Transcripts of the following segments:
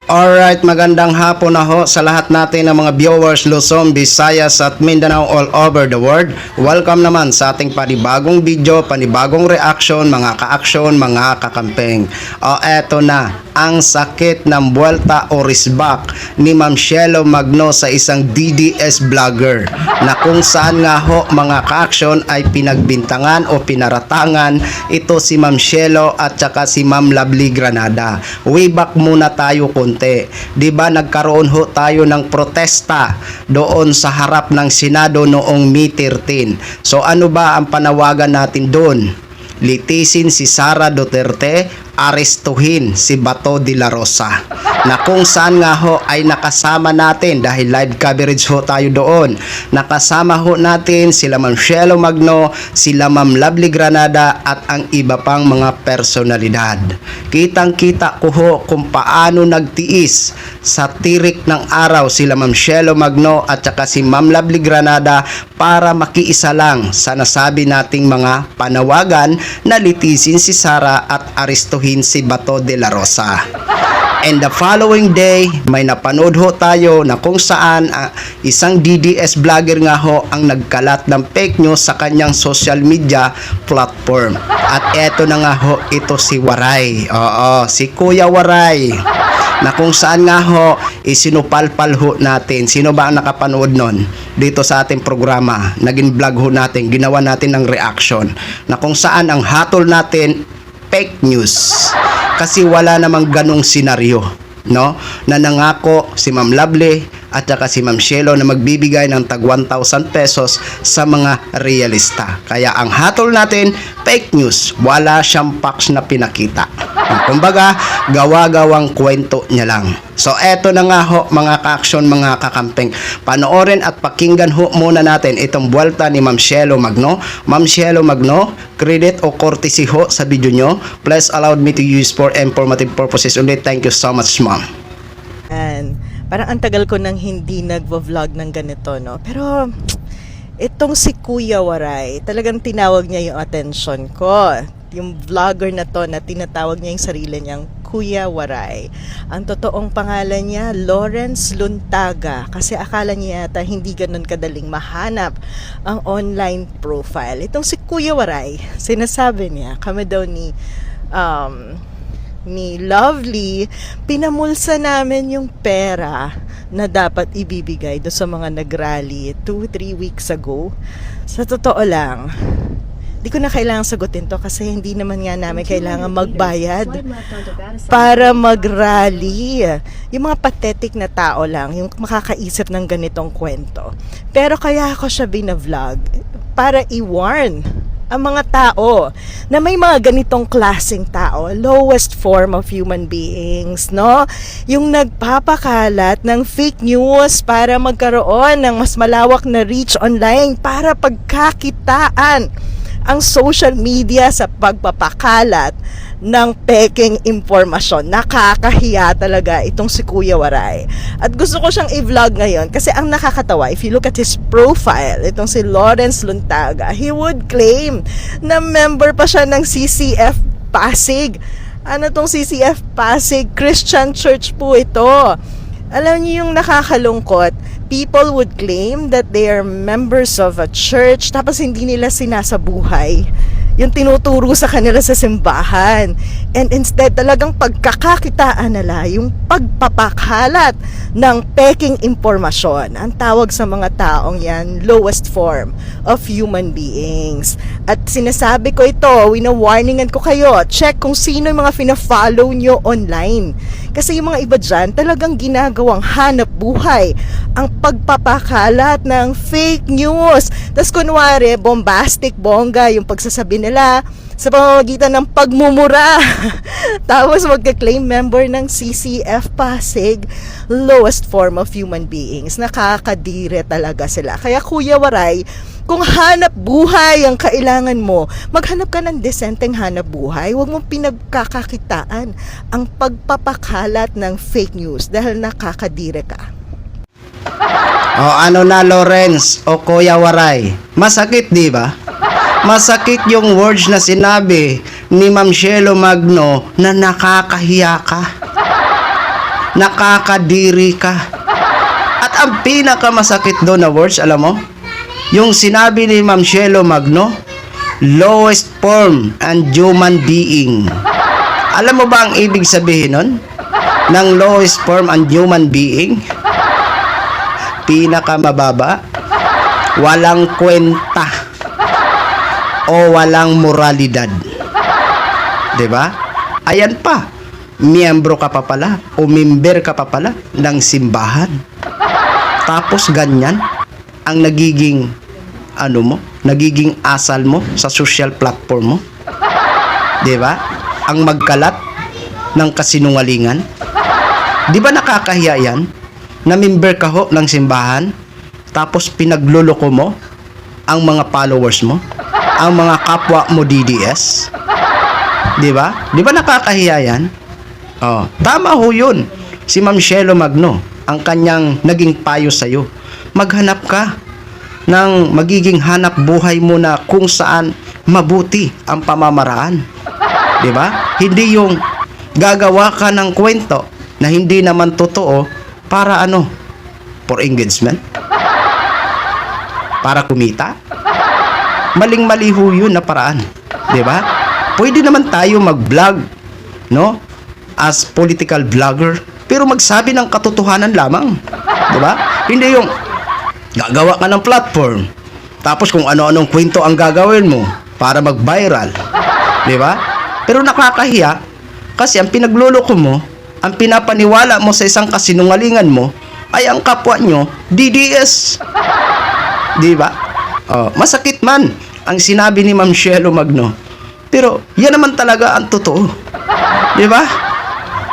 Alright, magandang hapon na ho sa lahat natin ng mga viewers Luzon, Visayas at Mindanao all over the world. Welcome naman sa ating panibagong video, panibagong reaction, mga ka-action, mga kakampeng. Eto na, ang sakit ng buwelta o risbak ni Ma'am Cielo Magno sa isang DDS vlogger na kung saan nga ho mga ka-action ay pinagbintangan o pinaratangan ito si Ma'am Cielo at saka si Ma'am Lovely Granada. Way back muna tayo konti. 'Di ba nagkaroon ho tayo ng protesta doon sa harap ng Senado noong May 13. So ano ba ang panawagan natin doon? Litisin si Sara Duterte, arestuhin si Bato de la Rosa, na kung saan nga ho ay nakasama natin dahil live coverage ho tayo doon. Nakasama ho natin sila Ma'am Cielo Magno, sila Ma'am Lovely Granada at ang iba pang mga personalidad. Kitang-kita ko ho kung paano nagtiis sa tirik ng araw sila Ma'am Cielo Magno at saka si Ma'am Lovely Granada para makiisa lang sa nasabi nating mga panawagan na litisin si Sara at arestuhin si Bato de la Rosa. And the following day, may napanood ho tayo na kung saan isang DDS vlogger nga ho ang nagkalat ng fake news sa kanyang social media platform. At eto na nga ho, ito si Waray. Oo, si Kuya Waray. Na kung saan nga ho, isinupalpal ho natin. Sino ba ang nakapanood nun? Dito sa ating programa, naging vlog ho natin, ginawa natin ng reaction. Na kung saan ang hatol natin, fake news. Kasi wala namang ganong senaryo, no? Na nangako si Ma'am Lovely at saka si Ma'am Cielo na magbibigay ng tag 1,000 pesos sa mga realista. Kaya ang hatol natin, fake news. Wala siyang facts na pinakita. Kumbaga, gawa-gawang kwento niya lang. So, eto na nga ho, mga ka-action, mga kakampeng. Panoorin at pakinggan ho muna natin itong buwelta ni Ma'am Cielo Magno. Ma'am Cielo Magno, credit o courtesy ho sa video nyo. Please allow me to use for informative purposes only. Thank you so much, Ma'am. And parang ang tagal ko nang hindi nagvo-vlog ng ganito, no? Pero itong si Kuya Waray, talagang tinawag niya yung attention ko. Yung vlogger na to na tinatawag niya yung sarili niyang Kuya Waray. Ang totoong pangalan niya, Lawrence Luntaga. Kasi akala niya yata hindi ganun kadaling mahanap ang online profile. Itong si Kuya Waray, sinasabi niya, kami daw ni Lovely, pinamulsa namin yung pera na dapat ibibigay do sa mga nagrally 2-3 weeks ago. Sa totoo lang, di ko na kailangan sagutin to kasi hindi naman nga namin kailangan magbayad para mag-rally. Yung mga pathetic na tao lang yung makakaisip ng ganitong kwento. Pero kaya ako siya binavlog para i-warn ang mga tao na may mga ganitong klaseng tao, lowest form of human beings, no? Yung nagpapakalat ng fake news para magkaroon ng mas malawak na reach online para pagkakitaan ang social media sa pagpapakalat ng peking impormasyon. Nakakahiya talaga itong si Kuya Waray. At gusto ko siyang i-vlog ngayon kasi ang nakakatawa, if you look at his profile, itong si Lawrence Luntaga, he would claim na member pa siya ng CCF Pasig. Ano tong CCF Pasig? Christian Church po ito. Alam niyo yung nakakalungkot, people would claim that they are members of a church tapos hindi nila sinasabuhay yung tinuturo sa kanila sa simbahan. And instead, talagang pagkakakitaan nila yung pagpapakalat ng peking impormasyon. Ang tawag sa mga taong yan, lowest form of human beings. At sinasabi ko ito, wina-warningan ko kayo, check kung sino yung mga fina-follow nyo online. Kasi yung mga iba dyan, talagang ginagawang hanap buhay ang pagpapakalat ng fake news. Tapos kunwari, bombastic, bongga, yung pagsasabi nila sa pamamagitan ng pagmumura. Tapos magka-claim member ng CCF Pasig, lowest form of human beings. Nakakadire talaga sila. Kaya Kuya Waray, kung hanap buhay ang kailangan mo, maghanap ka ng desenteng hanap buhay. Huwag mong pinagkakakitaan ang pagpapakalat ng fake news dahil nakakadire ka. O ano na Lawrence o Kuya Waray, masakit di ba? Masakit yung words na sinabi ni Ma'am Cielo Magno na nakakahiya ka. Nakakadiri ka. At ang pinakamasakit doon na words, alam mo? Yung sinabi ni Ma'am Shelo Magno, lowest form and human being. Alam mo ba ang ibig sabihin nun? Ng lowest form and human being? Pinakamababa, walang kwenta, o walang moralidad. 'Di ba? Ayan pa, miyembro ka pa pala o member ka pa pala ng simbahan. Tapos ganyan ang nagiging nagiging asal mo sa social platform mo. 'Di ba? Ang magkalat ng kasinungalingan. 'Di ba nakakahiya 'yan? Na member ka ho ng simbahan, tapos pinagluloko mo ang mga followers mo, ang mga kapwa mo DDS. 'Di ba? 'Di ba nakakahiya 'yan? Oh, tama ho 'yun. Si Ma'am Shelo Magno, ang kanyang naging payo sa iyo. Maghanap ka ng magiging hanap buhay mo na kung saan mabuti ang pamamaraan. 'Di ba? Hindi yung gagawa ka ng kwento na hindi naman totoo para for engagement? Para kumita? Maling-mali ho yun na paraan. 'Di ba? Pwede naman tayo mag-vlog, no? As political vlogger, pero magsabi ng katotohanan lamang. 'Di ba? Hindi yung gagawa ka ng platform, tapos kung ano-anong kwento ang gagawin mo para mag-viral. 'Di ba? Pero nakakahiya kasi ang pinagluloko mo, ang pinapaniwala mo sa isang kasinungalingan mo ay ang kapwa nyo, DDS. Di ba? Oh, masakit man ang sinabi ni Ma'am Shelo Magno. Pero yan naman talaga ang totoo. Di ba?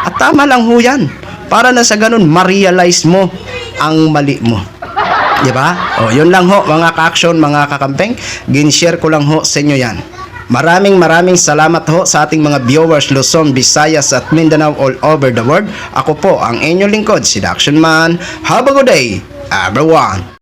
At tama lang ho yan. Para na sa ganun, ma-realize mo ang mali mo. Di ba? Oh, yun lang ho, mga ka-action, mga kakampeng. Gin-share ko lang ho sa inyo yan. Maraming salamat ho sa ating mga viewers Luzon, Visayas at Mindanao all over the world. Ako po ang inyong lingkod, si The Action Man. Have a good day, everyone!